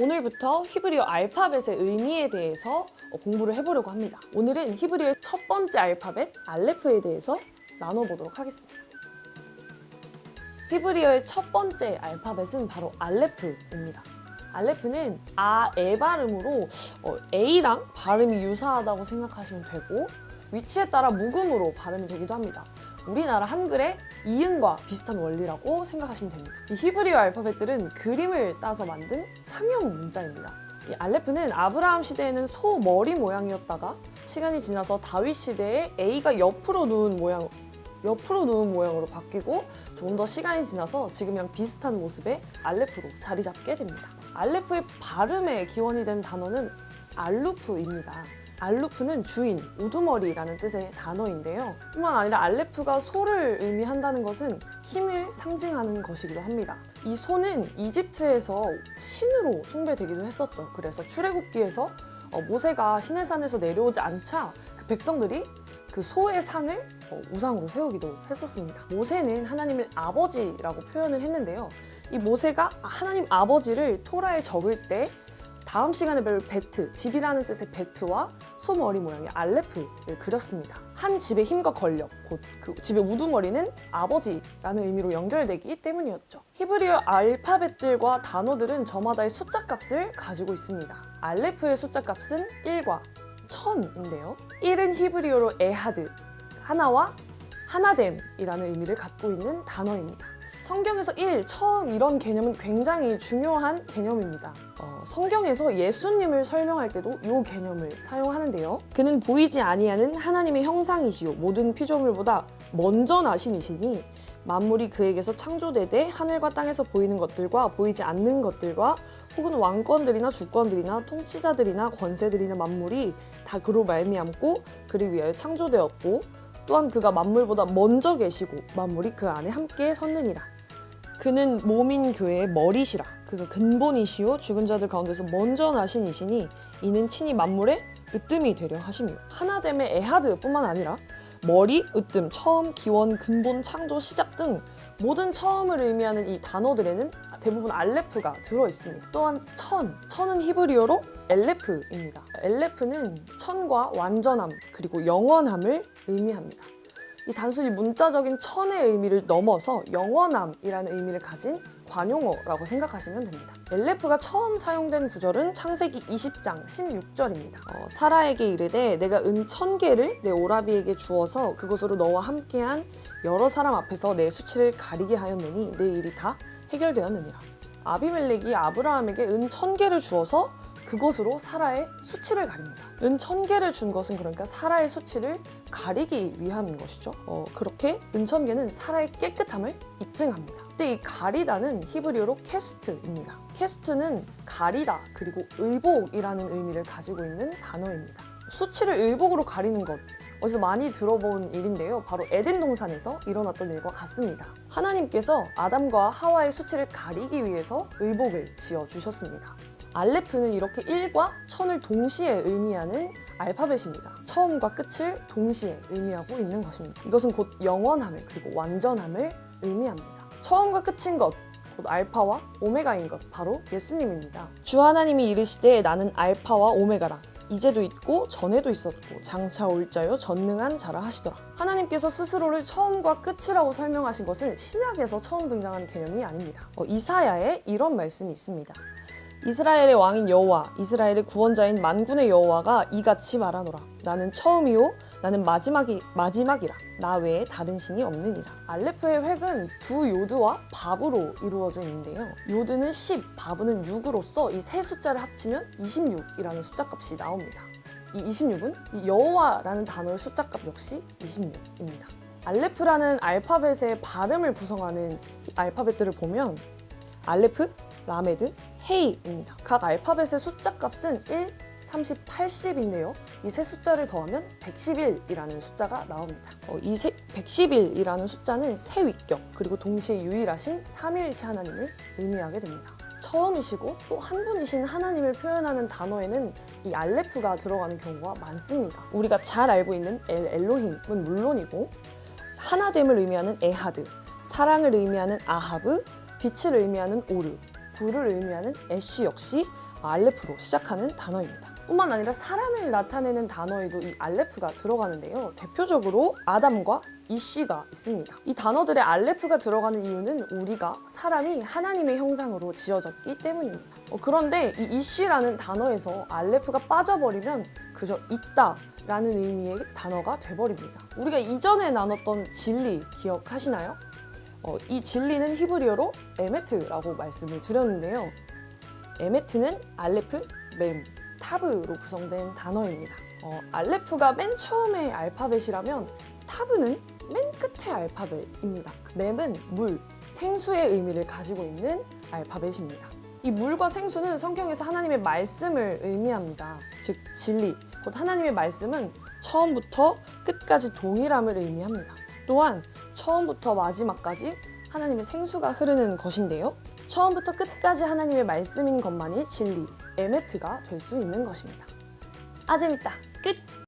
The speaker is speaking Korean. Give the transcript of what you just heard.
오늘부터 히브리어 알파벳의 의미에 대해서 공부를 해보려고 합니다. 오늘은 히브리어의 첫 번째 알파벳 알레프에 대해서 나눠보도록 하겠습니다. 히브리어의 첫 번째 알파벳은 바로 알레프입니다. 알레프는 에 발음으로 A랑 발음이 유사하다고 생각하시면 되고 위치에 따라 묵음으로 발음이 되기도 합니다. 우리나라 한글의 이응과 비슷한 원리라고 생각하시면 됩니다. 이 히브리어 알파벳들은 그림을 따서 만든 상형 문자입니다. 이 알레프는 아브라함 시대에는 소 머리 모양이었다가 시간이 지나서 다윗 시대에 A가 옆으로 누운 모양으로 바뀌고 좀 더 시간이 지나서 지금이랑 비슷한 모습의 알레프로 자리 잡게 됩니다. 알레프의 발음의 기원이 된 단어는 알루프입니다. 알루프는 주인, 우두머리라는 뜻의 단어인데요. 뿐만 아니라 알레프가 소를 의미한다는 것은 힘을 상징하는 것이기도 합니다. 이 소는 이집트에서 신으로 숭배되기도 했었죠. 그래서 출애굽기에서 모세가 시내산에서 내려오지 않자 그 백성들이 그 소의 상을 우상으로 세우기도 했었습니다. 모세는 하나님을 아버지라고 표현을 했는데요. 이 모세가 하나님 아버지를 토라에 적을 때 다음 시간에 배울 베트, 집이라는 뜻의 베트와 소 머리 모양의 알레프를 그렸습니다. 한 집의 힘과 권력, 곧 그 집의 우두머리는 아버지라는 의미로 연결되기 때문이었죠. 히브리어 알파벳들과 단어들은 저마다의 숫자 값을 가지고 있습니다. 알레프의 숫자 값은 1과 1000인데요. 1은 히브리어로 에하드, 하나와 하나됨이라는 의미를 갖고 있는 단어입니다. 성경에서 1000 이런 개념은 굉장히 중요한 개념입니다. 성경에서 예수님을 설명할 때도 이 개념을 사용하는데요. 그는 보이지 아니하는 하나님의 형상이시요 모든 피조물보다 먼저 나신 이시니 만물이 그에게서 창조되되 하늘과 땅에서 보이는 것들과 보이지 않는 것들과 혹은 왕권들이나 주권들이나 통치자들이나 권세들이나 만물이 다 그로 말미암고 그를 위하여 창조되었고 또한 그가 만물보다 먼저 계시고 만물이 그 안에 함께 섰느니라. 그는 몸인 교회의 머리시라. 그가 근본이시요 죽은 자들 가운데서 먼저 나신 이시니 이는 친히 만물의 으뜸이 되려 하시며 하나됨의 에하드뿐만 아니라 머리, 으뜸, 처음, 기원, 근본, 창조, 시작 등 모든 처음을 의미하는 이 단어들에는 대부분 알레프가 들어있습니다. 또한 천은 히브리어로 엘레프입니다. 엘레프는 천과 완전함 그리고 영원함을 의미합니다. 이 단순히 문자적인 천의 의미를 넘어서 영원함이라는 의미를 가진 관용어라고 생각하시면 됩니다. 엘레프가 처음 사용된 구절은 창세기 20장 16절입니다. 사라에게 이르되 내가 은 1000개를 내 오라비에게 주어서 그것으로 너와 함께한 여러 사람 앞에서 내 수치를 가리게 하였노니 내 일이 다 해결되었느니라. 아비멜렉이 아브라함에게 은 1000개를 주어서 그것으로 사라의 수치를 가립니다. 은 1000개를 준 것은 그러니까 사라의 수치를 가리기 위함인 것이죠. 그렇게 은 1000개는 사라의 깨끗함을 입증합니다. 그때 이 가리다는 히브리어로 캐스트입니다. 캐스트는 가리다 그리고 의복이라는 의미를 가지고 있는 단어입니다. 수치를 의복으로 가리는 것 어디서 많이 들어본 일인데요. 바로 에덴 동산에서 일어났던 일과 같습니다. 하나님께서 아담과 하와의 수치를 가리기 위해서 의복을 지어주셨습니다. 알레프는 이렇게 1과 1000을 동시에 의미하는 알파벳입니다. 처음과 끝을 동시에 의미하고 있는 것입니다. 이것은 곧 영원함을 그리고 완전함을 의미합니다. 처음과 끝인 것, 곧 알파와 오메가인 것, 바로 예수님입니다. 주 하나님이 이르시되 나는 알파와 오메가라. 이제도 있고 전에도 있었고 장차 올 자요 전능한 자라 하시더라. 하나님께서 스스로를 처음과 끝이라고 설명하신 것은 신약에서 처음 등장한 개념이 아닙니다. 이사야에 이런 말씀이 있습니다. 이스라엘의 왕인 여호와, 이스라엘의 구원자인 만군의 여호와가 이같이 말하노라. 나는 처음이요, 나는 마지막이라. 나 외에 다른 신이 없느니라. 알레프의 획은 두 요드와 밥으로 이루어져 있는데요. 요드는 10, 밥은 6으로써 이 세 숫자를 합치면 26이라는 숫자값이 나옵니다. 이 26은 이 여호와라는 단어의 숫자값 역시 26입니다. 알레프라는 알파벳의 발음을 구성하는 알파벳들을 보면 알레프, 라메드, 헤이입니다. 각 알파벳의 숫자 값은 1, 30, 80인데요. 이 세 숫자를 더하면 111이라는 숫자가 나옵니다. 이 111이라는 숫자는 세 위격 그리고 동시에 유일하신 삼위일체 하나님을 의미하게 됩니다. 처음이시고 또 한 분이신 하나님을 표현하는 단어에는 이 알레프가 들어가는 경우가 많습니다. 우리가 잘 알고 있는 엘로힘은 물론이고 하나됨을 의미하는 에하드, 사랑을 의미하는 아하브, 빛을 의미하는 오르, 불을 의미하는 애쉬 역시 알레프로 시작하는 단어입니다. 뿐만 아니라 사람을 나타내는 단어에도 이 알레프가 들어가는데요. 대표적으로 아담과 이쉬가 있습니다. 이 단어들의 알레프가 들어가는 이유는 우리가 사람이 하나님의 형상으로 지어졌기 때문입니다. 그런데 이 이쉬라는 단어에서 알레프가 빠져버리면 그저 있다라는 의미의 단어가 돼버립니다. 우리가 이전에 나눴던 진리 기억하시나요? 이 진리는 히브리어로 에메트라고 말씀을 드렸는데요. 에메트는 알레프, mem, 타브로 구성된 단어입니다. 알레프가 맨 처음의 알파벳이라면 타브는 맨 끝의 알파벳입니다. mem은 물, 생수의 의미를 가지고 있는 알파벳입니다. 이 물과 생수는 성경에서 하나님의 말씀을 의미합니다. 즉 진리, 곧 하나님의 말씀은 처음부터 끝까지 동일함을 의미합니다. 또한 처음부터 마지막까지 하나님의 생수가 흐르는 것인데요. 처음부터 끝까지 하나님의 말씀인 것만이 진리, 에메트가 될 수 있는 것입니다. 아 재밌다! 끝!